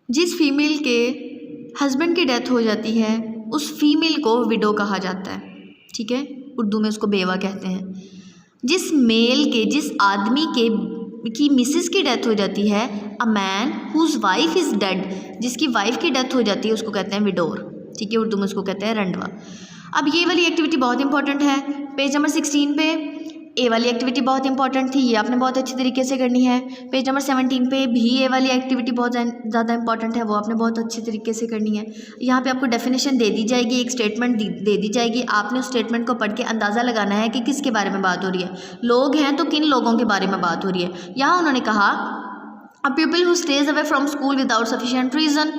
जिस फीमेल के हस्बैंड की डेथ हो जाती है उस फीमेल को विडो कहा जाता है, ठीक है, उर्दू में उसको बेवा कहते हैं। जिस मेल के, जिस आदमी के की मिसेस की डेथ हो जाती है, a man whose wife is dead, जिसकी वाइफ की डेथ हो जाती है उसको कहते हैं विडोर, ठीक है, उर्दू में उसको कहते हैं रंडवा। अब ये वाली एक्टिविटी बहुत इंपॉर्टेंट है। पेज नंबर 16 पे ए वाली एक्टिविटी बहुत इंपॉर्टेंट थी, ये आपने बहुत अच्छी तरीके से करनी है। पेज नंबर 17 पे भी ए वाली एक्टिविटी बहुत ज़्यादा इंपॉर्टेंट है, वो आपने बहुत अच्छे तरीके से करनी है। यहाँ पे आपको डेफिनेशन दे दी जाएगी, एक स्टेटमेंट दे दी जाएगी, आपने उस स्टेटमेंट को पढ़ के अंदाज़ा लगाना है कि किसके बारे में बात हो रही है। लोग हैं तो किन लोगों के बारे में बात हो रही है। यहाँ उन्होंने कहा a people who stays away from school without sufficient reason,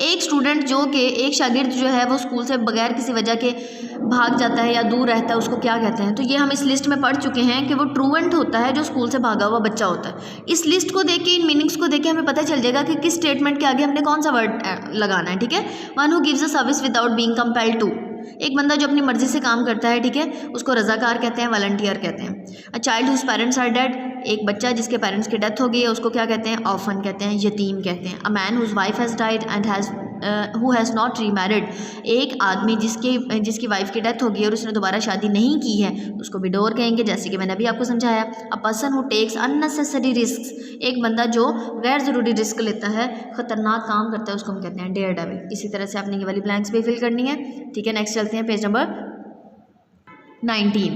एक स्टूडेंट जो कि एक शागिर्द जो है वो स्कूल से बगैर किसी वजह के भाग जाता है या दूर रहता है, उसको क्या कहते हैं। तो ये हम इस लिस्ट में पढ़ चुके हैं कि वो ट्रूएंट होता है जो स्कूल से भागा हुआ बच्चा होता है। इस लिस्ट को देख के, इन मीनिंग्स को देख के हमें पता चल जाएगा कि किस स्टेटमेंट के आगे हमने कौन सा वर्ड लगाना है, ठीक है। One who gives a service without being compelled to, एक बंदा जो अपनी मर्जी से काम करता है, ठीक है, उसको रजाकार कहते हैं, वॉलंटियर कहते हैं। A child whose parents are dead, एक बच्चा जिसके पेरेंट्स की डेथ हो गई है उसको क्या कहते हैं, ऑर्फन कहते हैं, यतीम कहते हैं। A man whose wife has died and who has not remarried, एक आदमी जिसकी वाइफ की डेथ हो गई और उसने दोबारा शादी नहीं की है उसको विडोर कहेंगे, जैसे कि मैंने अभी आपको समझाया। A person who takes unnecessary risk, एक बंदा जो गैर ज़रूरी रिस्क लेता है, ख़तरनाक काम करता है, उसको हम कहते हैं डेयर डेविल। इसी तरह से आपने ये वाली ब्लैंक्स भी फिल करनी है, ठीक है। नेक्स्ट चलते हैं पेज नंबर 19।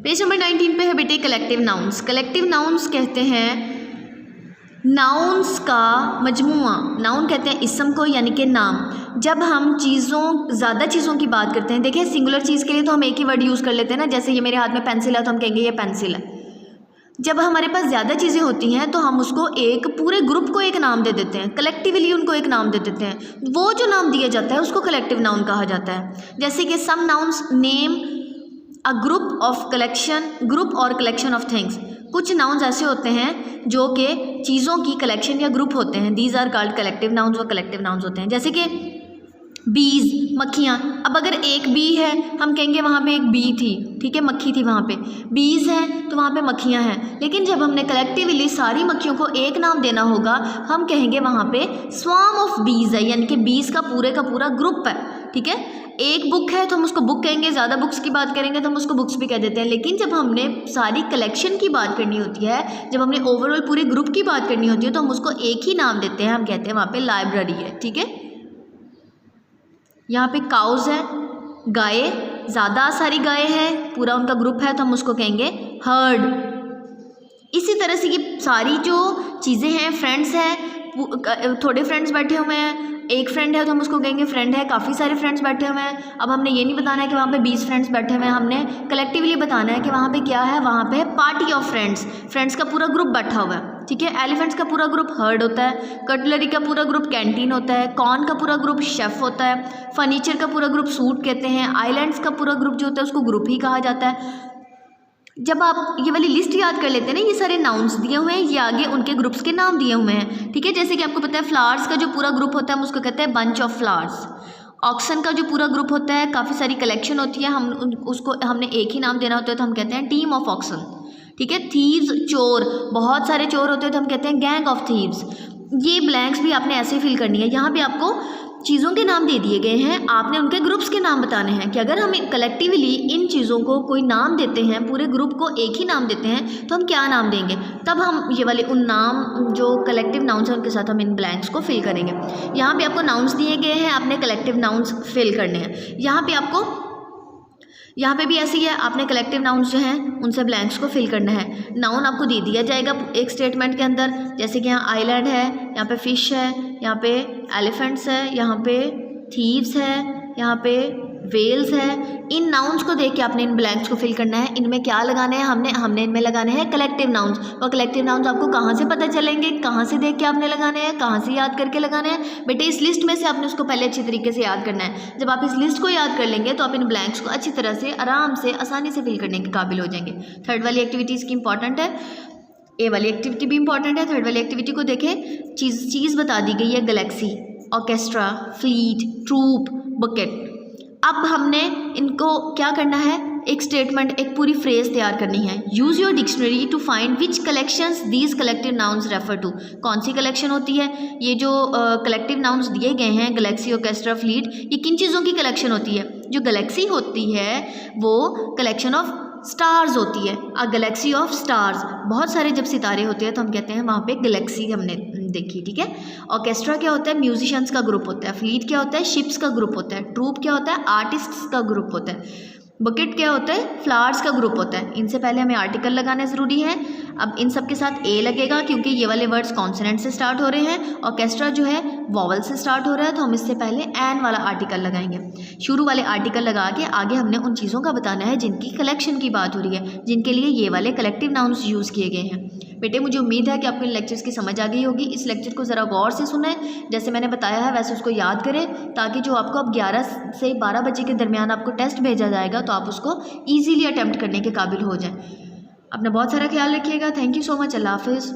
पेज नंबर 19 पे है बेटे कलेक्टिव नाउन्स। कलेक्टिव नाउन्स कहते हैं नाउन्स का मजमुआ। नाउन कहते हैं इसम को, यानी कि नाम। जब हम ज़्यादा चीज़ों की बात करते हैं, देखिए सिंगुलर चीज़ के लिए तो हम एक ही वर्ड यूज़ कर लेते हैं ना, जैसे ये मेरे हाथ में पेंसिल है तो हम कहेंगे ये पेंसिल है। जब हमारे पास ज़्यादा चीज़ें होती हैं तो हम उसको एक पूरे ग्रुप को एक नाम दे देते हैं, कलेक्टिवली उनको एक नाम दे देते हैं। वो जो नाम दिया जाता है उसको कलेक्टिव नाउन कहा जाता है। जैसे कि some nouns name a group of collection, group और कलेक्शन ऑफ थिंग्स। कुछ नाउन्स ऐसे होते हैं जो कि चीज़ों की कलेक्शन या ग्रुप होते हैं, these are called collective nouns, वो कलेक्टिव नाउन्स होते हैं। जैसे कि बीज, मक्खियाँ। अब अगर एक बी है हम कहेंगे वहाँ पे एक बी थी, ठीक है, मक्खी थी वहाँ पे। बीज है तो वहाँ पे मक्खियाँ हैं। लेकिन जब हमने कलेक्टिवली सारी मक्खियों को एक नाम देना होगा हम कहेंगे वहाँ पे स्वार्म ऑफ बीज है, यानी कि बीज का पूरा ग्रुप है, ठीक है। एक बुक है तो हम उसको बुक कहेंगे, ज़्यादा बुक्स की बात करेंगे तो हम उसको बुक्स भी कह देते हैं। लेकिन जब हमने सारी कलेक्शन की बात करनी होती है, जब हमने ओवरऑल पूरे ग्रुप की बात करनी होती है तो हम उसको एक ही नाम देते हैं, हम कहते हैं वहाँ पे लाइब्रेरी है, ठीक है। यहाँ पे काउज है, गाय, ज़्यादा सारी गाय है, पूरा उनका ग्रुप है तो हम उसको कहेंगे हर्ड। इसी तरह से ये सारी जो चीज़ें हैं, फ्रेंड्स हैं, थोड़े फ्रेंड्स बैठे हुए हैं, एक फ्रेंड है तो हम उसको कहेंगे फ्रेंड है, काफ़ी सारे फ्रेंड्स बैठे हुए हैं। अब हमने ये नहीं बताना है कि वहाँ पे 20 फ्रेंड्स बैठे हुए हैं, हमने कलेक्टिवली बताना है कि वहाँ पे क्या है, वहाँ पे पार्टी ऑफ फ्रेंड्स, फ्रेंड्स का पूरा ग्रुप बैठा हुआ है, ठीक है। एलिफेंट्स का पूरा ग्रुप हर्ड होता है, कटलरी का पूरा ग्रुप कैंटीन होता है, कॉर्न का पूरा ग्रुप शेफ़ होता है, फर्नीचर का पूरा ग्रुप सूट कहते हैं, आइलैंड्स का पूरा ग्रुप जो होता है उसको ग्रुप ही कहा जाता है। जब आप ये वाली लिस्ट याद कर लेते हैं ना, ये सारे नाउन्स दिए हुए हैं, ये आगे उनके ग्रुप्स के नाम दिए हुए हैं, ठीक है। जैसे कि आपको पता है फ्लावर्स का जो पूरा ग्रुप होता है हम उसको कहते हैं बंच ऑफ फ्लावर्स। ऑक्सन का जो पूरा ग्रुप होता है, काफ़ी सारी कलेक्शन होती है, उसको हमने एक ही नाम देना होता है तो हम कहते हैं टीम ऑफ ऑक्सन, ठीक है। थीव्स, चोर, बहुत सारे चोर होते हैं तो हम कहते हैं गैंग ऑफ थीव्स। ये ब्लैंक्स भी आपने ऐसे फिल करनी है। यहाँ पे आपको चीज़ों के नाम दे दिए गए हैं, आपने उनके ग्रुप्स के नाम बताने हैं कि अगर हम कलेक्टिवली इन चीज़ों को कोई नाम देते हैं, पूरे ग्रुप को एक ही नाम देते हैं तो हम क्या नाम देंगे। तब हम ये वाले उन नाम जो कलेक्टिव नाउन्स हैं उनके साथ हम इन ब्लैंक्स को फिल करेंगे। यहाँ पे आपको नाउन्स दिए गए हैं, आपने कलेक्टिव नाउन्स फिल करने हैं। यहाँ पे भी ऐसी है, आपने कलेक्टिव नाउन्स जो हैं उनसे ब्लैंक्स को फिल करना है। नाउन आपको दे दिया जाएगा एक स्टेटमेंट के अंदर, जैसे कि यहाँ आइलैंड है, यहाँ पे फिश है, यहाँ पे एलिफेंट्स है, यहाँ पे थीव्स है, यहाँ पे वेल्स है। इन नाउन्स को देख के आपने इन ब्लैंक्स को फिल करना है। इनमें क्या लगाने हैं, हमने इनमें लगाने हैं कलेक्टिव नाउन्स। और कलेक्टिव नाउन्स आपको कहाँ से पता चलेंगे, कहाँ से देख के आपने लगाने हैं, कहाँ से याद करके लगाने हैं। बेटे इस लिस्ट में से आपने उसको पहले अच्छी तरीके से याद करना है। जब आप इस लिस्ट को याद कर लेंगे तो आप इन ब्लैंक्स को अच्छी तरह से आराम से आसानी से फिल करने के काबिल हो जाएंगे। थर्ड वाली एक्टिविटी इसकी इंपॉर्टेंट है, ए वाली एक्टिविटी भी इंपॉर्टेंट है। थर्ड वाली एक्टिविटी को देखें, चीज़ बता दी गई है, galaxy, orchestra, fleet, troop, bucket. अब हमने इनको क्या करना है, एक स्टेटमेंट, एक पूरी फ्रेज तैयार करनी है। Use your dictionary to find which collections these collective nouns refer to. कौन सी कलेक्शन होती है? ये जो कलेक्टिव नाउन्स दिए गए हैं, गैलेक्सी, ऑर्केस्ट्रा, फ्लीट, ये किन चीज़ों की कलेक्शन होती है? जो गैलेक्सी होती है वो कलेक्शन ऑफ स्टार्स होती है, अ गैलेक्सी ऑफ स्टार्स। बहुत सारे जब सितारे होते हैं तो हम कहते हैं वहाँ पे गैलेक्सी हमने देखी, ठीक है। ऑर्केस्ट्रा क्या होता है? म्यूजिशियंस का ग्रुप होता है। फ्लीट क्या होता है? शिप्स का ग्रुप होता है। ट्रूप क्या होता है? आर्टिस्ट्स का ग्रुप होता है। बकेट क्या होता है? फ्लावर्स का ग्रुप होता है। इनसे पहले हमें आर्टिकल लगाना ज़रूरी है। अब इन सब के साथ ए लगेगा क्योंकि ये वाले वर्ड्स कॉन्सोनेंट से स्टार्ट हो रहे हैं। ऑर्केस्ट्रा जो है वॉवल से स्टार्ट हो रहा है, तो हम इससे पहले एन वाला आर्टिकल लगाएंगे। शुरू वाले आर्टिकल लगा के आगे हमने उन चीज़ों का बताना है जिनकी कलेक्शन की बात हो रही है, जिनके लिए ये वाले कलेक्टिव नाउन्स यूज़ किए गए हैं। बेटे मुझे उम्मीद है कि आपको इन लेक्चर्स की समझ आ गई होगी। इस लेक्चर को ज़रा गौर से सुनें, जैसे मैंने बताया है वैसे उसको याद करें, ताकि जो आपको अब 11 से 12 बजे के दरमियान आपको टेस्ट भेजा जाएगा तो आप उसको ईजीली अटैम्प्ट करने के काबिल हो जाएं। अपना बहुत सारा ख्याल रखिएगा। Thank you so much. अल्लाह हाफिज़।